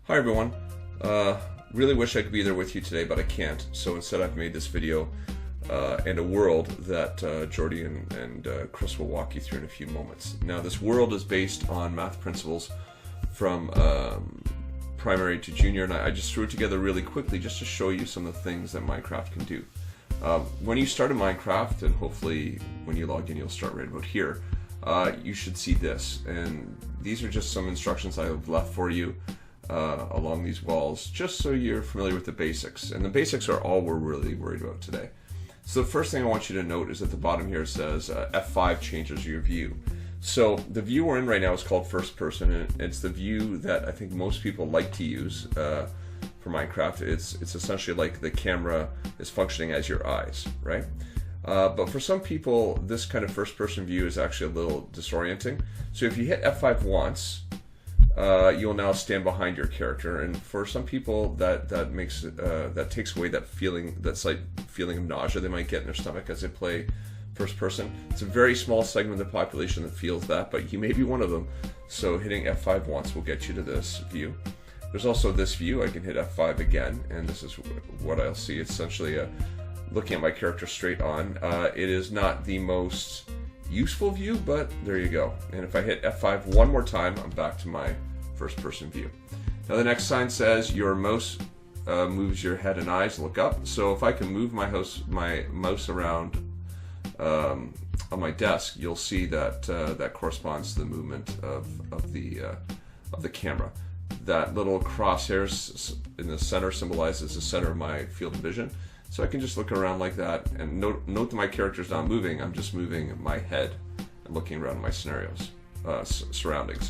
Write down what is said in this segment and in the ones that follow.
Hi everyone. Really wish I could be there with you today, but I can't. So instead I've made this video and a world that Jordy and Chris will walk you through in a few moments. Now this world is based on math principles from primary to junior, and I just threw it together really quickly just to show you some of the things that Minecraft can do. When you start in Minecraft, and hopefully when you log in you'll start right about here, you should see this, and these are just some instructions I've left for you along these walls, just so you're familiar with the basics. And the basics are all we're really worried about today. So the first thing I want you to note is at the bottom here it says F5 changes your view. So the view we're in right now is called first person, and it's the view that I think most people like to use for Minecraft. It's essentially like the camera is functioning as your eyes, right? But for some people, this kind of first-person view is actually a little disorienting. So if you hit F5 once, you'll now stand behind your character, and for some people, that takes away that feeling, that slight feeling of nausea they might get in their stomach as they play first-person. It's a very small segment of the population that feels that, but you may be one of them. So hitting F5 once will get you to this view. There's also this view. I can hit F5 again, and this is what I'll see. It's essentially looking at my character straight on. It is not the most useful view, but there you go. And if I hit F5 one more time, I'm back to my first person view. Now the next sign says your mouse moves your head and eyes, look up. So if I can move my mouse around on my desk, you'll see that that corresponds to the movement of the camera. That little crosshairs in the center symbolizes the center of my field of vision. So I can just look around like that, and note that my character's not moving. I'm just moving my head and looking around my surroundings.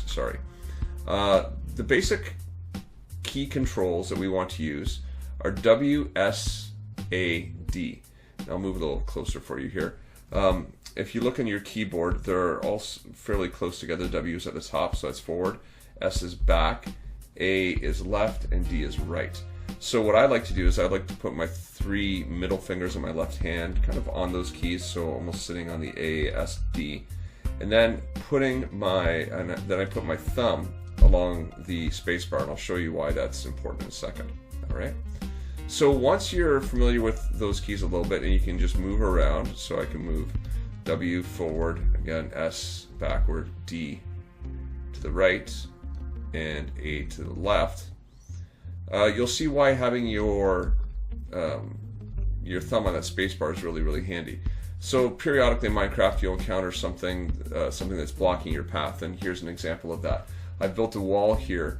Sorry. The basic key controls that we want to use are W, S, A, D. I'll move a little closer for you here. If you look on your keyboard, they're all fairly close together. W is at the top, so that's forward. S is back. A is left, and D is right. So what I like to do is I like to put my three middle fingers in my left hand kind of on those keys, so almost sitting on the A, S, D, and then I put my thumb along the space bar, and I'll show you why that's important in a second. All right. So once you're familiar with those keys a little bit, and you can just move around, so I can move W forward, again S backward, D to the right, and A to the left. You'll see why having your thumb on that space bar is really handy. So periodically in Minecraft you'll encounter something that's blocking your path, and here's an example of that. I've built a wall here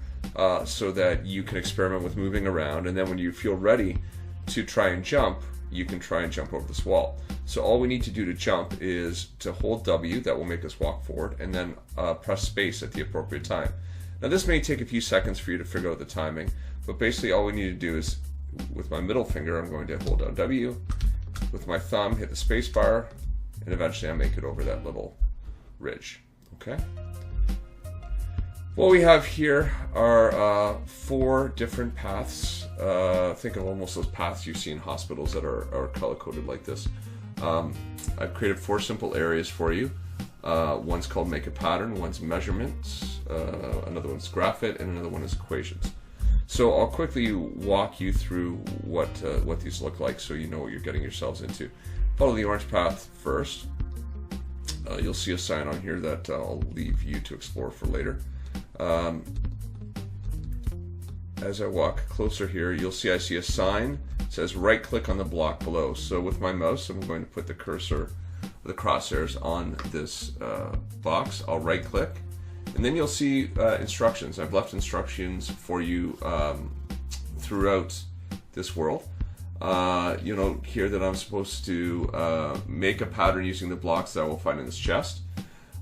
so that you can experiment with moving around, and then when you feel ready to try and jump, you can try and jump over this wall. So all we need to do to jump is to hold W, that will make us walk forward, and then press space at the appropriate time. Now this may take a few seconds for you to figure out the timing, but basically all we need to do is, with my middle finger, I'm going to hold down W, with my thumb hit the space bar, and eventually I make it over that little ridge. Okay? What we have here are 4 different paths. Think of almost those paths you see in hospitals that are color-coded like this. I've created 4 simple areas for you. One's called Make a Pattern, one's Measurements, another one's Graph It, and another one is Equations. So I'll quickly walk you through what these look like so you know what you're getting yourselves into. Follow the orange path first. You'll see a sign on here that I'll leave you to explore for later. As I walk closer here, you'll see I see a sign. It says right click on the block below. So with my mouse, I'm going to put the cursor, the crosshairs on this box. I'll right click, and then you'll see instructions. I've left instructions for you throughout this world. You know here that I'm supposed to make a pattern using the blocks that I will find in this chest.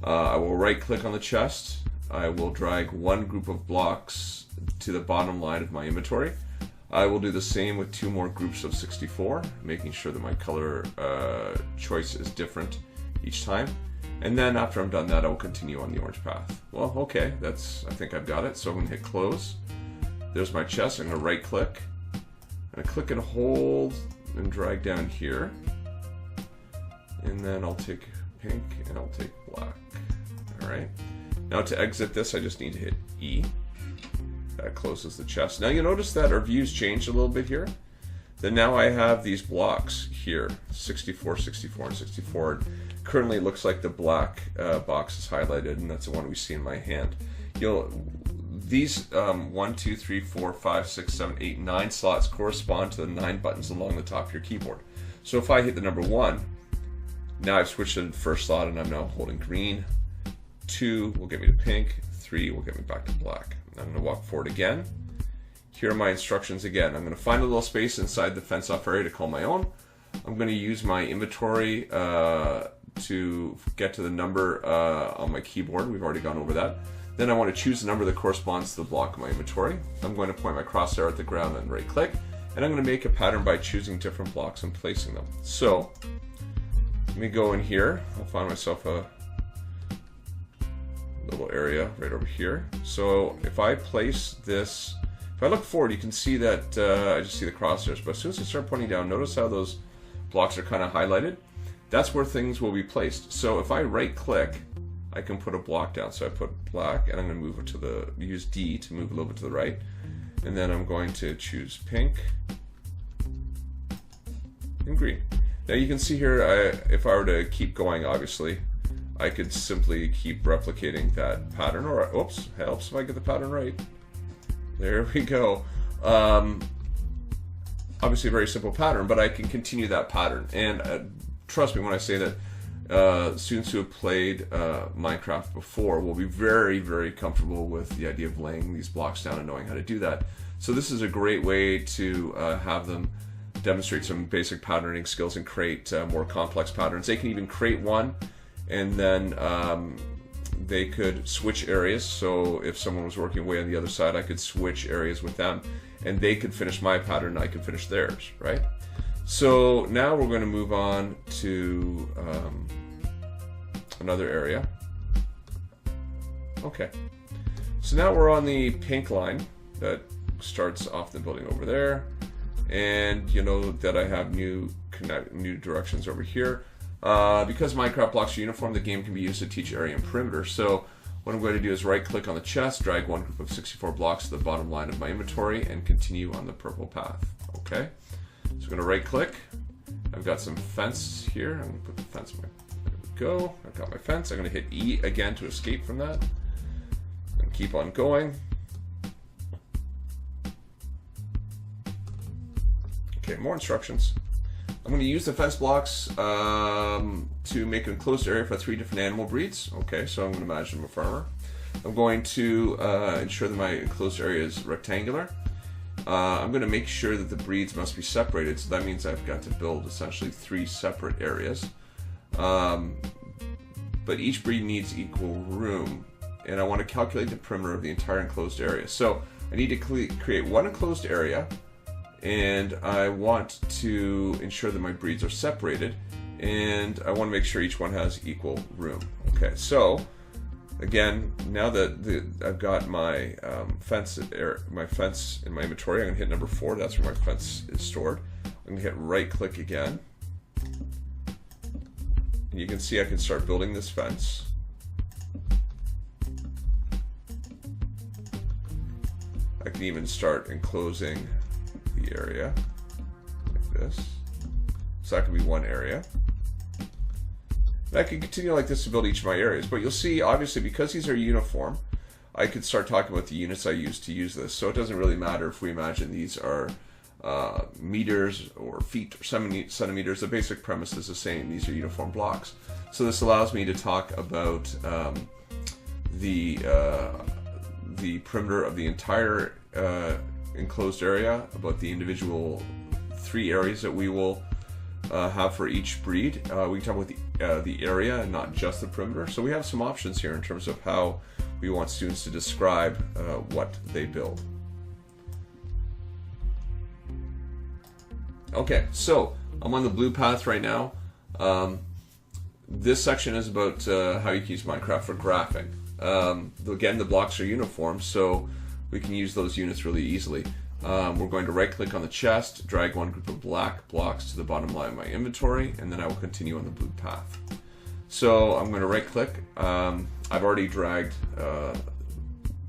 I will right click on the chest. I will drag one group of blocks to the bottom line of my inventory. I will do the same with 2 more groups of 64, making sure that my color choice is different each time. And then after I'm done that, I will continue on the orange path. Well, okay, I think I've got it. So I'm gonna hit close. There's my chest. I'm gonna right click. I'm gonna click and hold and drag down here. And then I'll take pink and I'll take black. All right. Now to exit this, I just need to hit E. That closes the chest. Now you'll notice that our views changed a little bit here. Then now I have these blocks here, 64, 64, and 64. Currently it looks like the black box is highlighted, and that's the one we see in my hand. These 1, 2, 3, 4, 5, 6, 7, 8, 9 slots correspond to the 9 buttons along the top of your keyboard. So if I hit the number 1, now I've switched to the first slot and I'm now holding green. 2 will get me to pink, 3 will get me back to black. I'm going to walk forward again. Here are my instructions again. I'm going to find a little space inside the fence off area to call my own. I'm going to use my inventory to get to the number on my keyboard. We've already gone over that. Then I want to choose the number that corresponds to the block of my inventory. I'm going to point my crosshair at the ground and right click, and I'm going to make a pattern by choosing different blocks and placing them. So let me go in here. I'll find myself a little area right over here. So if I place this, if I look forward, you can see that I just see the crosshairs, but as soon as I start pointing down, notice how those blocks are kind of highlighted. That's where things will be placed. So if I right click, I can put a block down. So I put black, and I'm going to move it to use D to move a little bit to the right. And then I'm going to choose pink and green. Now you can see here, if I were to keep going, obviously, I could simply keep replicating that pattern. Or, oops, helps if I get the pattern right. There we go. Obviously a very simple pattern, but I can continue that pattern. And trust me when I say that students who have played Minecraft before will be very, very comfortable with the idea of laying these blocks down and knowing how to do that. So this is a great way to have them demonstrate some basic patterning skills and create more complex patterns. They can even create one, and then they could switch areas. So if someone was working way on the other side, I could switch areas with them, and they could finish my pattern and I could finish theirs, right? So now we're going to move on to another area. Okay, so now we're on the pink line that starts off the building over there, and you know that I have new directions over here. Because Minecraft blocks are uniform, the game can be used to teach area and perimeter. So what I'm going to do is right click on the chest, drag one group of 64 blocks to the bottom line of my inventory, and continue on the purple path. Okay, so I'm going to right click. I've got some fence here. I'm going to put the fence there we go. I've got my fence. I'm going to hit E again to escape from that, and keep on going. Okay, more instructions. I'm going to use the fence blocks to make an enclosed area for 3 different animal breeds. Okay, so I'm going to imagine I'm a farmer. I'm going to ensure that my enclosed area is rectangular. I'm going to make sure that the breeds must be separated, so that means I've got to build essentially 3 separate areas. But each breed needs equal room, and I want to calculate the perimeter of the entire enclosed area. So I need to create one enclosed area, and I want to ensure that my breeds are separated, and I want to make sure each one has equal room. Okay, so again, now that I've got my fence in my inventory, I'm going to hit number 4. That's where my fence is stored. I'm going to hit right click again, and you can see I can start building this fence. I can even start enclosing the area like this. So that could be one area. And I can continue like this to build each of my areas, but you'll see obviously because these are uniform, I could start talking about the units I use to use this. So it doesn't really matter if we imagine these are meters or feet or centimeters. The basic premise is the same. These are uniform blocks. So this allows me to talk about the perimeter of the entire enclosed area, about the individual 3 areas that we will have for each breed. We can talk about the area and not just the perimeter. So we have some options here in terms of how we want students to describe what they build. Okay, so I'm on the blue path right now. This section is about how you can use Minecraft for graphing. Again, the blocks are uniform, so we can use those units really easily. We're going to right click on the chest, drag one group of black blocks to the bottom line of my inventory, and then I will continue on the blue path. So I'm going to right click. I've already dragged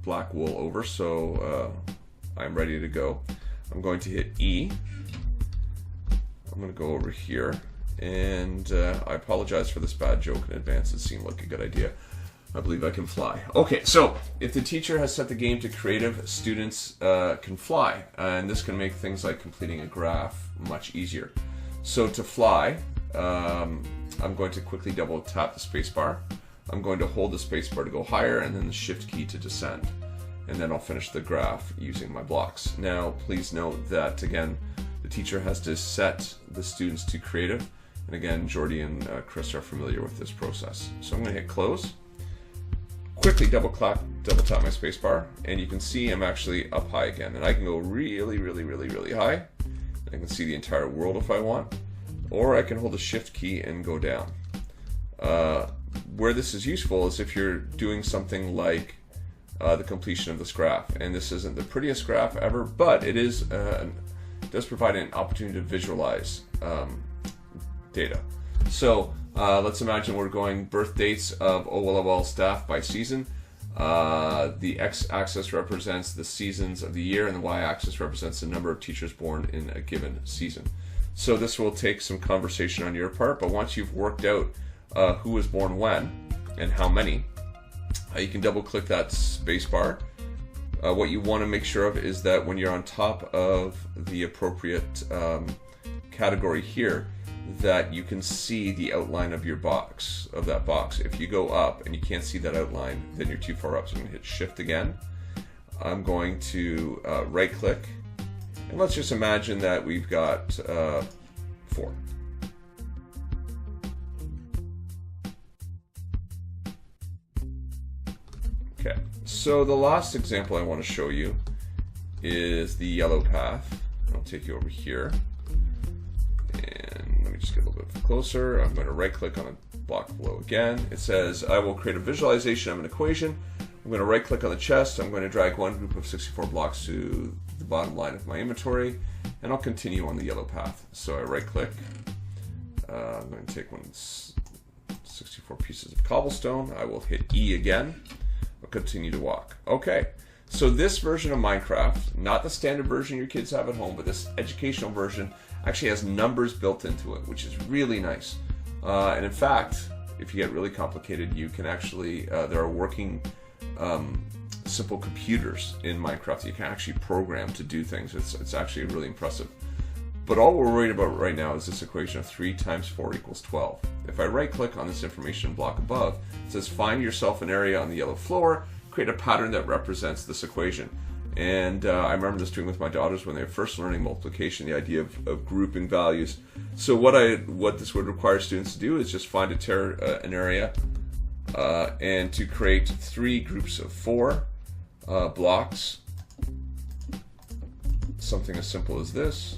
black wool over, so I'm ready to go. I'm going to hit E. I'm going to go over here, and I apologize for this bad joke in advance. It seemed like a good idea. I believe I can fly. Okay, so if the teacher has set the game to creative, students can fly, and this can make things like completing a graph much easier. So to fly, I'm going to quickly double tap the spacebar. I'm going to hold the spacebar to go higher, and then the shift key to descend. And then I'll finish the graph using my blocks. Now, please note that, again, the teacher has to set the students to creative. And again, Jordy and Chris are familiar with this process. So I'm going to hit close. Quickly double tap my spacebar, and you can see I'm actually up high again. And I can go really, really, really, really high. I can see the entire world if I want. Or I can hold the shift key and go down. Where this is useful is if you're doing something like the completion of this graph. And this isn't the prettiest graph ever, but it is does provide an opportunity to visualize data. So let's imagine we're going birth dates of OLOL staff by season. The x-axis represents the seasons of the year, and the y-axis represents the number of teachers born in a given season. So this will take some conversation on your part, but once you've worked out who was born when and how many, you can double click that space bar. What you want to make sure of is that when you're on top of the appropriate category here, that you can see the outline of your box, of that box. If you go up and you can't see that outline, then you're too far up. So I'm going to hit shift again. I'm going to right click, and let's just imagine that we've got 4. Okay, so the last example I want to show you is the yellow path. I'll take you over here, and let me just get a little bit closer. I'm going to right click on the block below again. It says I will create a visualization of an equation. I'm going to right click on the chest. I'm going to drag one group of 64 blocks to the bottom line of my inventory, and I'll continue on the yellow path. So I right click. I'm going to take 64 pieces of cobblestone. I will hit E again. I'll continue to walk. Okay, so this version of Minecraft, not the standard version your kids have at home, but this educational version actually has numbers built into it, which is really nice. And in fact, if you get really complicated, you can actually, there are working simple computers in Minecraft that you can actually program to do things. It's actually really impressive. But all we're worried about right now is this equation of 3 times 4 equals 12. If I right click on this information block above, it says find yourself an area on the yellow floor, create a pattern that represents this equation. And I remember this doing with my daughters when they were first learning multiplication, the idea of grouping values. So what this would require students to do is just find an area and to create 3 groups of 4 blocks. Something as simple as this.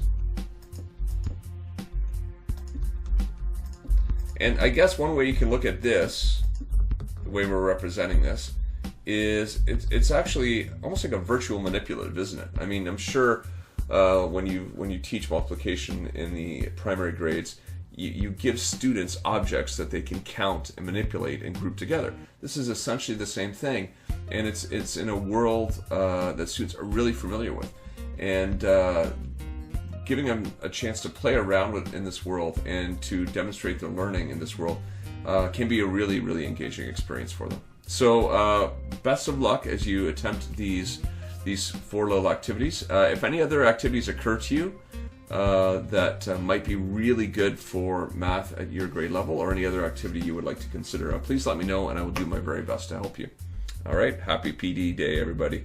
And I guess one way you can look at this, the way we're representing this, is it's actually almost like a virtual manipulative, isn't it? I mean, I'm sure when you teach multiplication in the primary grades, you give students objects that they can count and manipulate and group together. This is essentially the same thing, and it's in a world that students are really familiar with, and giving them a chance to play around in this world and to demonstrate their learning in this world can be a really, really engaging experience for them. So best of luck as you attempt these 4 little activities. If any other activities occur to you that might be really good for math at your grade level, or any other activity you would like to consider, please let me know and I will do my very best to help you. All right, happy PD Day, everybody.